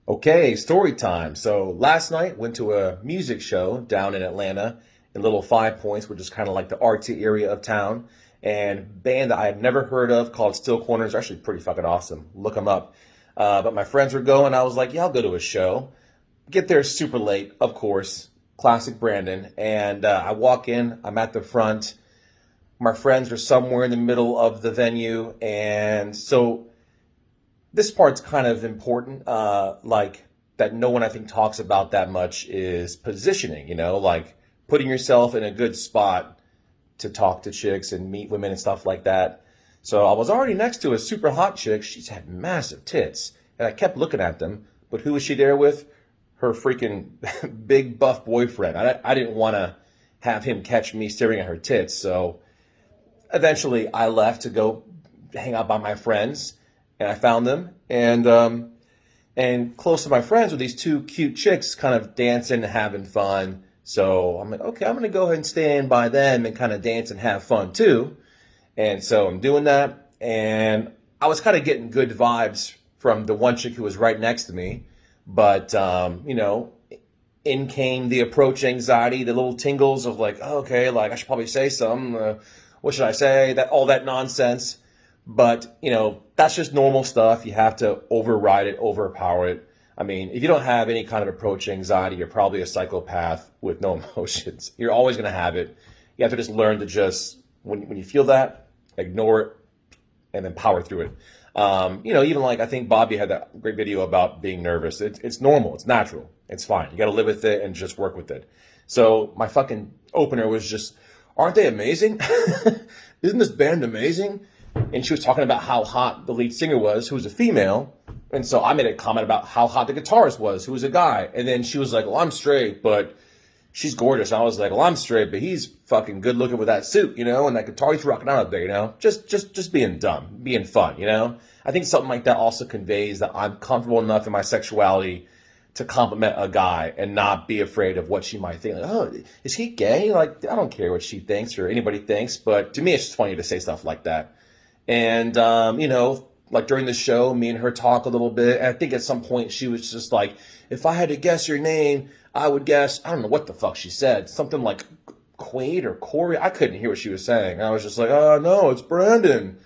Okay, story time. So last night went to a music show down in Atlanta in Little Five Points, which is kind of like the artsy area of town. And band that I had never heard of called Still Corners are actually pretty fucking awesome. Look them up. But my friends were going. I was like, yeah, I'll go to a show. Get there super late, of course. Classic Brandon. And I walk in. I'm at the front. My friends are somewhere in the middle of the venue, and so this part's kind of important, like that no one I think talks about that much is positioning, like putting yourself in a good spot to talk to chicks and meet women and stuff like that. So I was already next to a super hot chick. She's had massive tits, and I kept looking at them. But who was she there with? Her freaking big buff boyfriend. I didn't want to have him catch me staring at her tits, so eventually I left to go hang out by my friends, and I found them, and close to my friends were these two cute chicks kind of dancing and having fun. So I'm like, okay, I'm gonna go ahead and stand by them and kind of dance and have fun too. And so I'm doing that, and I was kind of getting good vibes from the one chick who was right next to me, but in came the approach anxiety, the little tingles of like, oh, okay, like I should probably say something. What should I say? That all that nonsense. But that's just normal stuff. You have to override it, overpower it. I mean, if you don't have any kind of approach anxiety, you're probably a psychopath with no emotions. You're always going to have it. You have to just learn to just when you feel that, ignore it, and then power through it. Even like I think Bobby had that great video about being nervous. It's normal. It's natural. It's fine. You got to live with it and just work with it. So my fucking opener was just, aren't they amazing? Isn't this band amazing? And she was talking about how hot the lead singer was, who was a female. And so I made a comment about how hot the guitarist was, who was a guy. And then she was like, well, I'm straight, but she's gorgeous. And I was like, well, I'm straight, but he's fucking good looking with that suit, and that guitar he's rocking out up there, just being dumb, being fun, I think something like that also conveys that I'm comfortable enough in my sexuality to compliment a guy and not be afraid of what she might think. Like, oh, is he gay? Like, I don't care what she thinks or anybody thinks, but to me, it's just funny to say stuff like that. And, like during the show, me and her talk a little bit. And I think at some point she was just like, if I had to guess your name, I would guess, I don't know what the fuck she said. Something like Quaid or Corey. I couldn't hear what she was saying. I was just like, oh, no, it's Brandon.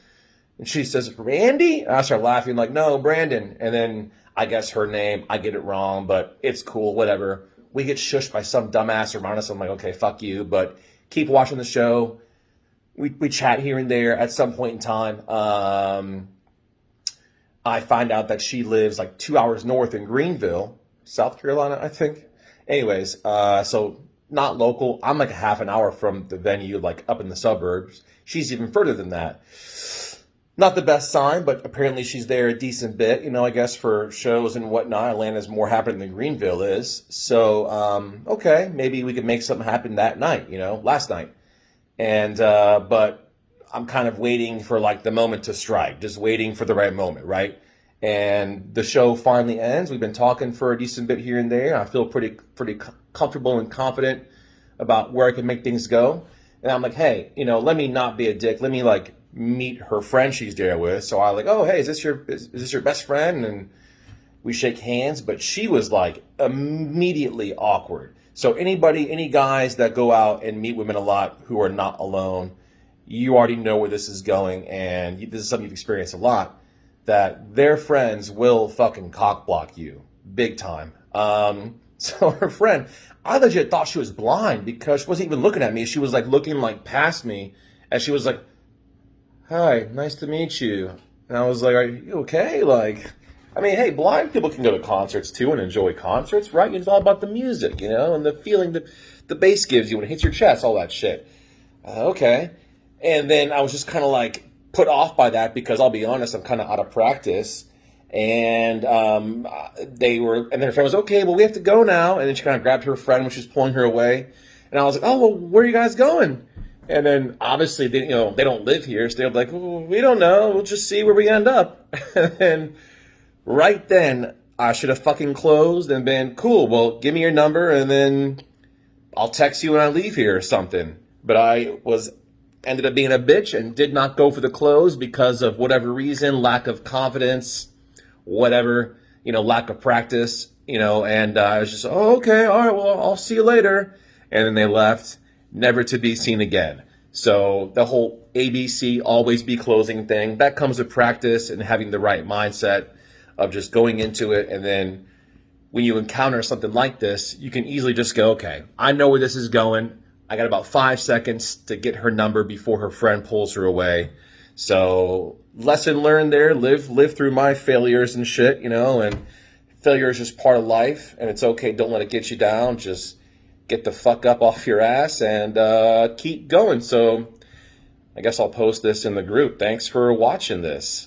And she says, Randy? And I start laughing like, no, Brandon. And then I guess her name, I get it wrong, but it's cool, whatever. We get shushed by some dumbass around us. I'm like, okay, fuck you. But keep watching the show. We chat here and there at some point in time. I find out that she lives like 2 hours north in Greenville, South Carolina, I think. Anyways, so not local. I'm like a half an hour from the venue, like up in the suburbs. She's even further than that. Not the best sign, but apparently she's there a decent bit, I guess for shows and whatnot. Atlanta's more happening than Greenville is. So, okay, maybe we could make something happen that night, last night. And, but I'm kind of waiting for like the moment to strike, just waiting for the right moment, right? And the show finally ends. We've been talking for a decent bit here and there. I feel pretty comfortable and confident about where I can make things go. And I'm like, hey, let me not be a dick. Let me like meet her friend she's there with. So I like, oh, hey, is this your best friend? And we shake hands, but she was like immediately awkward. So any guys that go out and meet women a lot who are not alone, you already know where this is going, and this is something you've experienced a lot, that their friends will fucking cock block you big time. So her friend, I legit thought she was blind because she wasn't even looking at me. She was like looking like past me, and she was like, hi, nice to meet you. And I was like, are you okay? Like, I mean, hey, blind people can go to concerts too and enjoy concerts, right? It's all about the music, and the feeling that the bass gives you when it hits your chest, all that shit. Okay. And then I was just kind of like put off by that because I'll be honest, I'm kind of out of practice. And and then her friend was, okay, well, we have to go now. And then she kind of grabbed her friend when she was pulling her away. And I was like, oh, well, where are you guys going? And then obviously, they don't live here. So they're like, well, we don't know. We'll just see where we end up. And right then, I should have fucking closed and been, cool, well, give me your number and then I'll text you when I leave here or something. But ended up being a bitch and did not go for the close because of whatever reason, lack of confidence, whatever. lack of practice, and I was just, oh, okay, all right, well, I'll see you later. And then they left, never to be seen again. So the whole ABC, always be closing thing, that comes with practice and having the right mindset of just going into it. And then when you encounter something like this, you can easily just go, okay, I know where this is going. I got about 5 seconds to get her number before her friend pulls her away. So lesson learned there. Live through my failures and shit, and failure is just part of life, and it's okay. Don't let it get you down. Just get the fuck up off your ass and keep going. So I guess I'll post this in the group. Thanks for watching this.